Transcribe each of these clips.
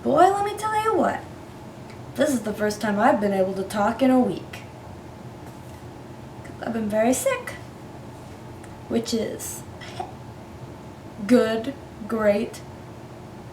Boy, let me tell you what. This is the first time I've been able to talk in a week. I've been very sick, which is good, great.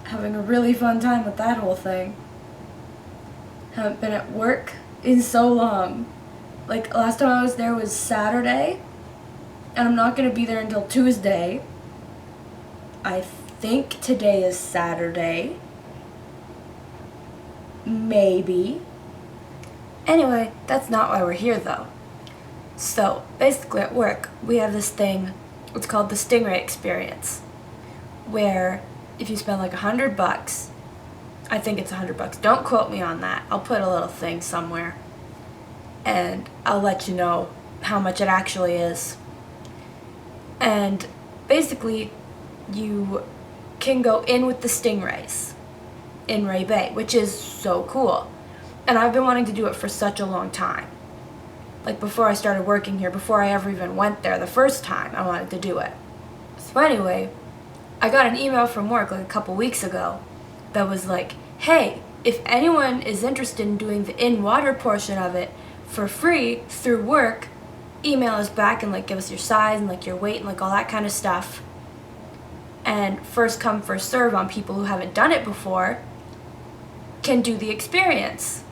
Having a really fun time with that whole thing. Haven't been at work in so long. Like, last time I was there was Saturday, and I'm not going to be there until Tuesday. I think today is Saturday. Maybe. Anyway, that's not why we're here though. So, basically at work, we have this thing, it's called the Stingray experience, where if you spend like $100, I think it's $100, don't quote me on that, I'll put a little thing somewhere, and I'll let you know how much it actually is. And basically, you can go in with the Stingrays in Ray Bay, which is so cool. And I've been wanting to do it for such a long time. Like before I started working here, before I ever even went there the first time, I wanted to do it. So anyway, I got an email from work like a couple weeks ago that was like, hey, if anyone is interested in doing the in-water portion of it for free through work, email us back and like give us your size and like your weight and like all that kind of stuff. And first come, first serve on people who haven't done it before can do the experience.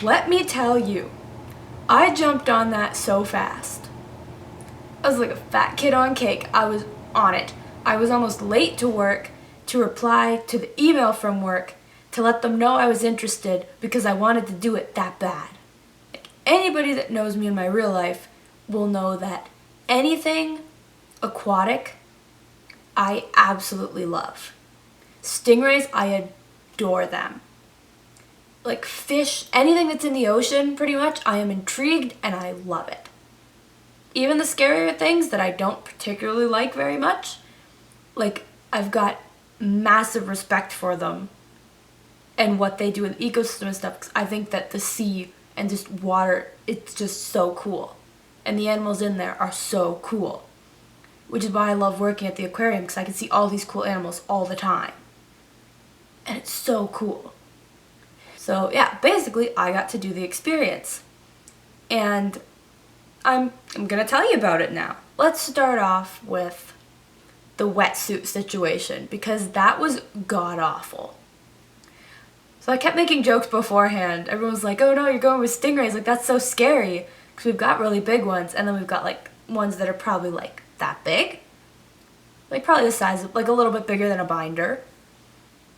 Let me tell you, I jumped on that so fast. I was like a fat kid on cake. I was on it. I was almost late to work to reply to the email from work to let them know I was interested because I wanted to do it that bad. Like, anybody that knows me in my real life will know that anything aquatic, I absolutely love. Stingrays, I adore them. Like fish, anything that's in the ocean, pretty much, I am intrigued and I love it. Even the scarier things that I don't particularly like very much, like I've got massive respect for them and what they do in the ecosystem and stuff, because I think that the sea and just water, it's just so cool. And the animals in there are so cool. Which is why I love working at the aquarium, because I can see all these cool animals all the time. And it's so cool. So yeah, basically I got to do the experience. And I'm gonna tell you about it now. Let's start off with the wetsuit situation, because that was god-awful. So I kept making jokes beforehand. Everyone was like, oh no, you're going with stingrays, like that's so scary. Because we've got really big ones, and then we've got like ones that are probably like that big. Like probably the size of, like a little bit bigger than a binder.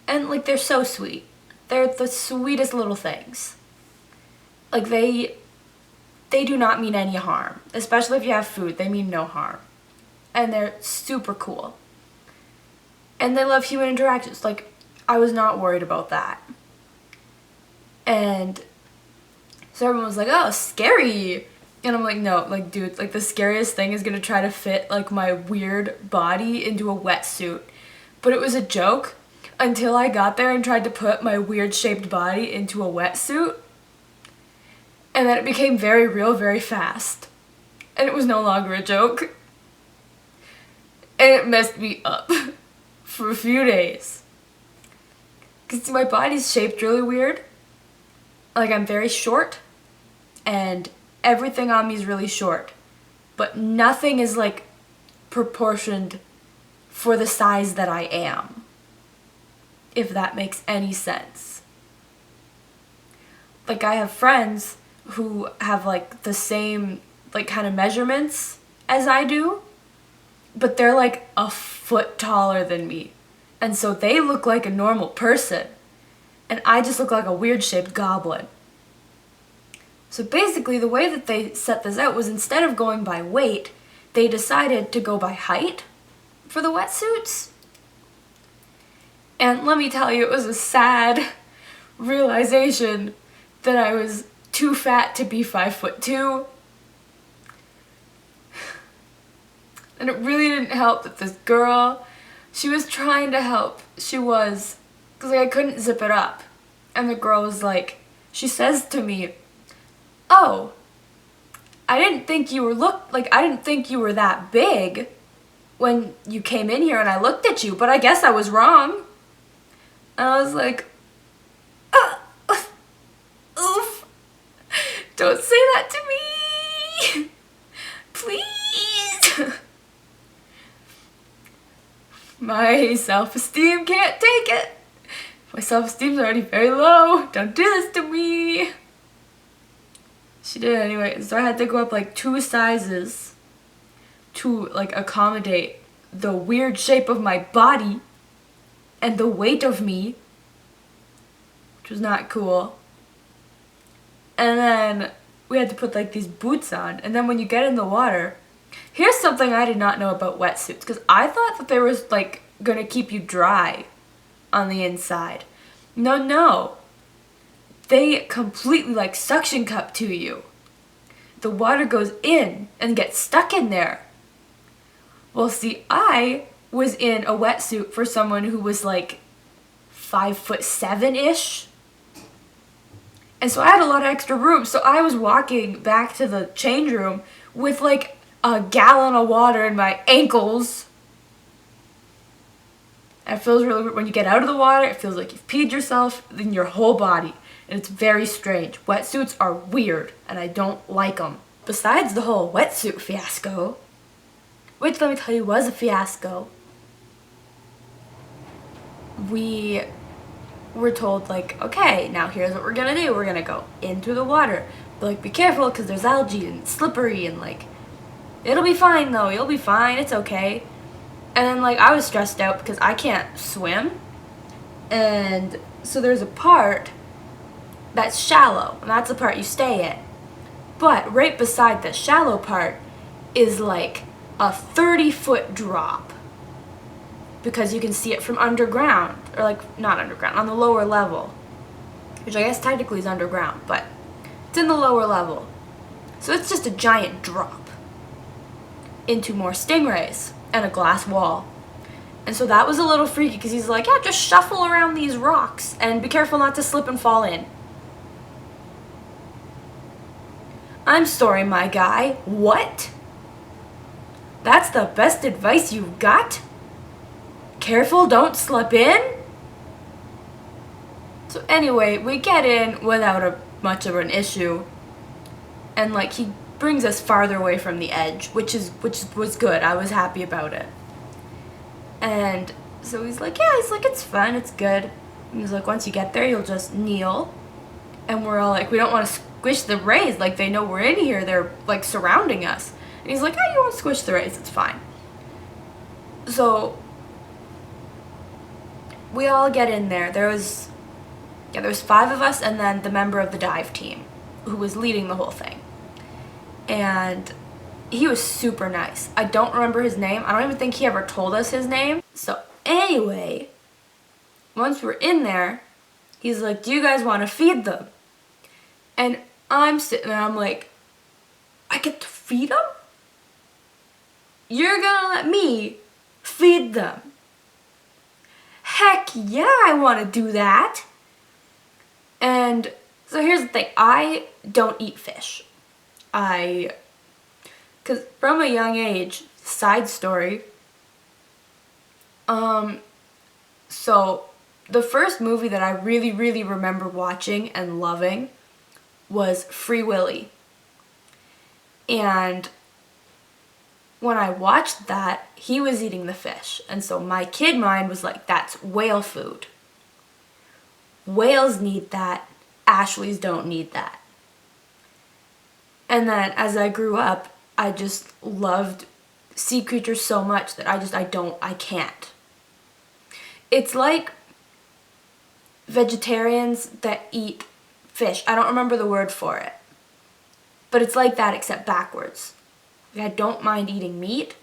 And like they're so sweet. They're the sweetest little things. Like they do not mean any harm. Especially if you have food, they mean no harm. And they're super cool. And they love human interactions. Like, I was not worried about that. And so everyone was like, oh, scary. And I'm like, no, like, dude, like the scariest thing is gonna try to fit like my weird body into a wetsuit. But it was a joke until I got there and tried to put my weird shaped body into a wetsuit. And then it became very real very fast. And it was no longer a joke. And it messed me up for a few days. Because my body's shaped really weird. Like I'm very short. And everything on me is really short. But nothing is like proportioned for the size that I am. If that makes any sense. Like I have friends who have like the same like kind of measurements as I do, but they're like a foot taller than me. And so they look like a normal person. And I just look like a weird shaped goblin. So basically the way that they set this out was instead of going by weight, they decided to go by height for the wetsuits. And let me tell you, it was a sad realization that I was too fat to be 5'2". And it really didn't help that this girl, she was trying to help. She was, because like, I couldn't zip it up. And the girl was like, she says to me, oh, I didn't think you were that big when you came in here and I looked at you, but I guess I was wrong. And I was like, oof, don't say that to me, please. My self-esteem can't take it. My self-esteem's already very low. Don't do this to me. She did anyway, so I had to go up like 2 sizes to like accommodate the weird shape of my body and the weight of me, which was not cool. And then we had to put like these boots on, and then when you get in the water, here's something I did not know about wetsuits, because I thought that they was like gonna keep you dry on the inside. No. They completely like suction cup to you. The water goes in and gets stuck in there. Well, see, I was in a wetsuit for someone who was like 5'7"-ish. And so I had a lot of extra room. So I was walking back to the change room with like a gallon of water in my ankles. And it feels really weird. When you get out of the water, it feels like you've peed yourself in your whole body. And it's very strange. Wetsuits are weird, and I don't like them. Besides the whole wetsuit fiasco, which let me tell you was a fiasco, we were told like, okay, now here's what we're gonna do. We're gonna go into the water. But like, be careful because there's algae and it's slippery and like, it'll be fine though. You'll be fine. It's okay. And then like, I was stressed out because I can't swim. And so there's a part that's shallow, and that's the part you stay in. But right beside the shallow part is like a 30-foot drop, because you can see it from underground, or like not underground, on the lower level, which I guess technically is underground, but it's in the lower level. So it's just a giant drop into more stingrays and a glass wall. And so that was a little freaky, because he's like, yeah, just shuffle around these rocks and be careful not to slip and fall in. I'm sorry, my guy. What? That's the best advice you've got? Careful, don't slip in? So anyway, we get in without much of an issue. And like, he brings us farther away from the edge, which was good. I was happy about it. And so he's like, yeah, it's fun, it's good. And he's like, once you get there, you'll just kneel. And we're all like, we don't want to squish the rays, like they know we're in here, they're like surrounding us. And he's like, oh, you won't squish the rays, it's fine. So we all get in there. There was 5 of us, and then the member of the dive team who was leading the whole thing. And he was super nice. I don't remember his name. I don't even think he ever told us his name. So anyway, once we're in there, he's like, do you guys want to feed them? And I'm sitting there, I'm like, I get to feed them? You're gonna let me feed them? Heck yeah, I want to do that. And so here's the thing, I don't eat fish. Because from a young age, side story, so the first movie that I really, really remember watching and loving was Free Willy. And when I watched that, he was eating the fish. And so my kid mind was like, that's whale food. Whales need that. Ashleys don't need that. And then as I grew up, I just loved sea creatures so much that I can't. It's like vegetarians that eat fish. I don't remember the word for it. But it's like that except backwards. I don't mind eating meat,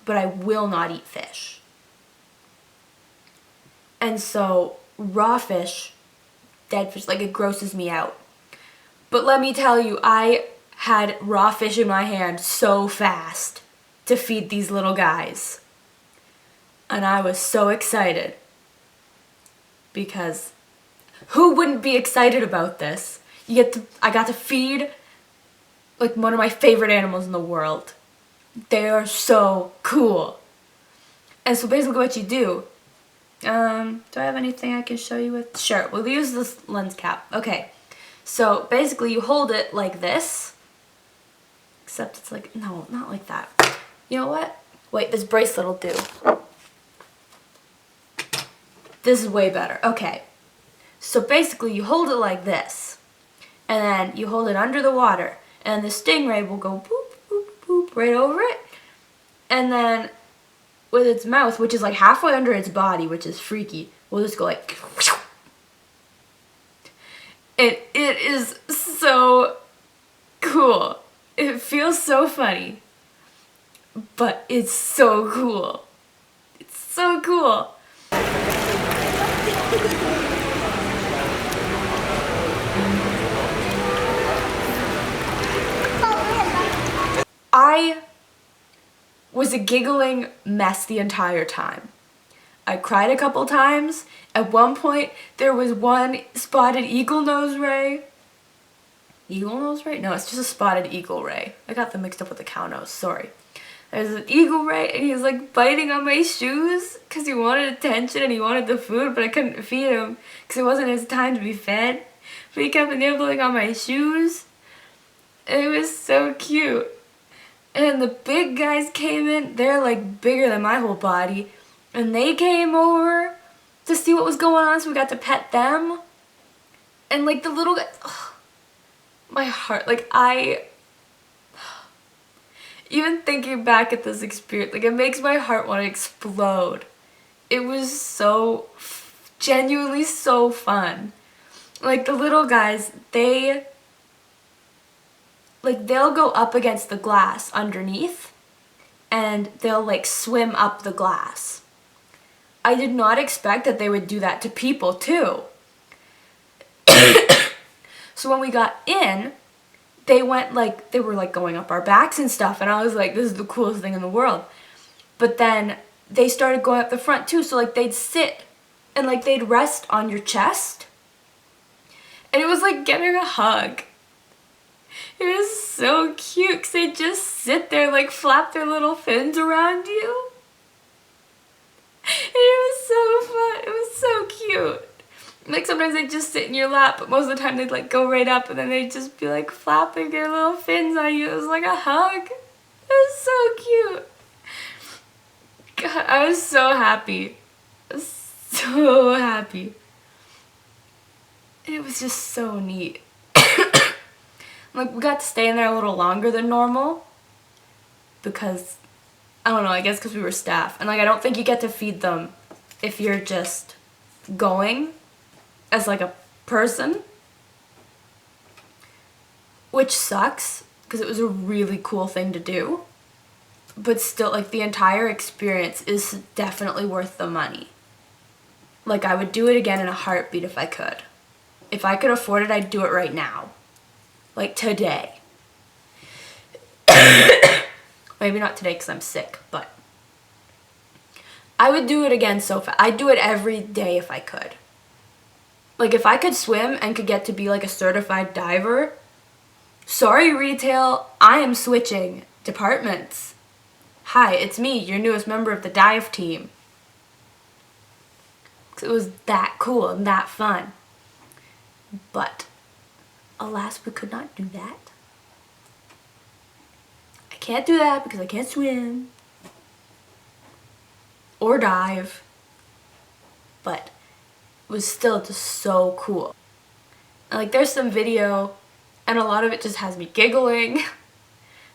but I will not eat fish. And so raw fish, dead fish, like it grosses me out. But let me tell you, I had raw fish in my hand so fast to feed these little guys. And I was so excited. Because who wouldn't be excited about this? I got to feed like one of my favorite animals in the world. They are so cool. And so basically what you do, do I have anything I can show you with? Sure, we'll use this lens cap. Okay, so basically you hold it like this, except it's like, no, not like that. You know what? Wait, this bracelet will do. This is way better. Okay, so basically you hold it like this, and then you hold it under the water, and the Stingray will go boop, boop, boop right over it, and then with its mouth, which is like halfway under its body, which is freaky, we'll just go like, and it is so cool. It feels so funny, but it's so cool. It's so cool. I was a giggling mess the entire time. I cried a couple times. At one point, there was one spotted eagle nose ray. Eagle nose ray? No, it's just a spotted eagle ray. I got them mixed up with a cow nose, sorry. There's an eagle ray, and he was like biting on my shoes because he wanted attention and he wanted the food, but I couldn't feed him because it wasn't his time to be fed. But he kept nibbling on my shoes. And it was so cute. And the big guys came in, they're like bigger than my whole body, and they came over to see what was going on, so we got to pet them. And like the little guys, oh, my heart, like even thinking back at this experience, like it makes my heart want to explode. It was so, genuinely so fun. Like the little guys, they'll go up against the glass underneath and they'll like swim up the glass. I did not expect that they would do that to people too. So when we got in, they were like going up our backs and stuff, and I was like, this is the coolest thing in the world. But then they started going up the front too, so like they'd sit and like they'd rest on your chest. And it was like getting a hug. It was so cute because they just sit there, like flap their little fins around you. And it was so fun. It was so cute. Like sometimes they'd just sit in your lap, but most of the time they'd like go right up and then they'd just be like flapping their little fins on you. It was like a hug. It was so cute. God, I was so happy. I was so happy. And it was just so neat. Like, we got to stay in there a little longer than normal because, I don't know, I guess because we were staff. And, like, I don't think you get to feed them if you're just going as, like, a person, which sucks because it was a really cool thing to do. But still, like, the entire experience is definitely worth the money. Like, I would do it again in a heartbeat if I could. If I could afford it, I'd do it right now. Like today. Maybe not today because I'm sick, but I would do it again so fast. I'd do it every day if I could. Like if I could swim and could get to be like a certified diver, sorry retail, I am switching departments. Hi, it's me, your newest member of the dive team. 'Cause it was that cool and that fun. But alas, we could not do that. I can't do that because I can't swim or dive, but it was still just so cool. And like there's some video and a lot of it just has me giggling.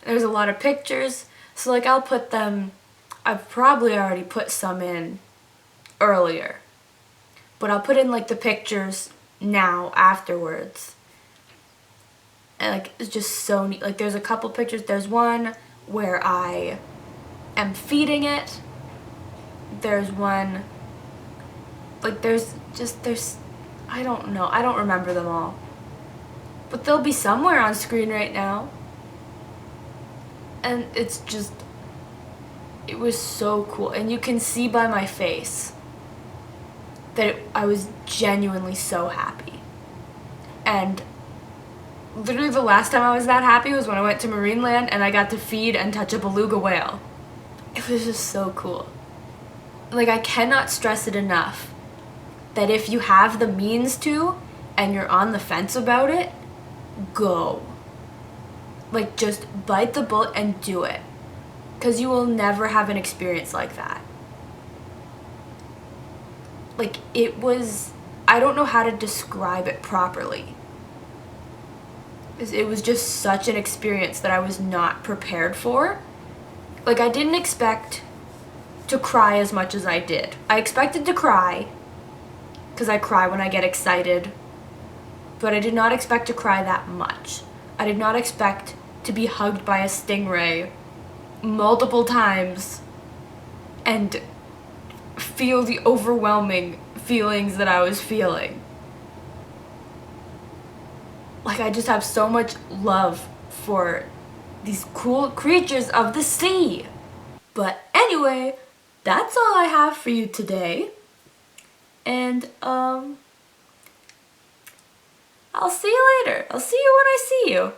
There's a lot of pictures, so like I'll put them, I've probably already put some in earlier, but I'll put in like the pictures now afterwards. And like it's just so neat. Like there's a couple pictures. There's one where I am feeding it. There's one like there's I don't know. I don't remember them all. But they'll be somewhere on screen right now. And it's just, it was so cool. And you can see by my face that I was genuinely so happy. And literally the last time I was that happy was when I went to Marineland and I got to feed and touch a beluga whale. It was just so cool. Like, I cannot stress it enough that if you have the means to and you're on the fence about it, go. Like, just bite the bullet and do it. Because you will never have an experience like that. Like, it was, I don't know how to describe it properly. It was just such an experience that I was not prepared for. Like, I didn't expect to cry as much as I did. I expected to cry, because I cry when I get excited, but I did not expect to cry that much. I did not expect to be hugged by a stingray multiple times and feel the overwhelming feelings that I was feeling. Like, I just have so much love for these cool creatures of the sea. But anyway, that's all I have for you today. And, I'll see you later. I'll see you when I see you.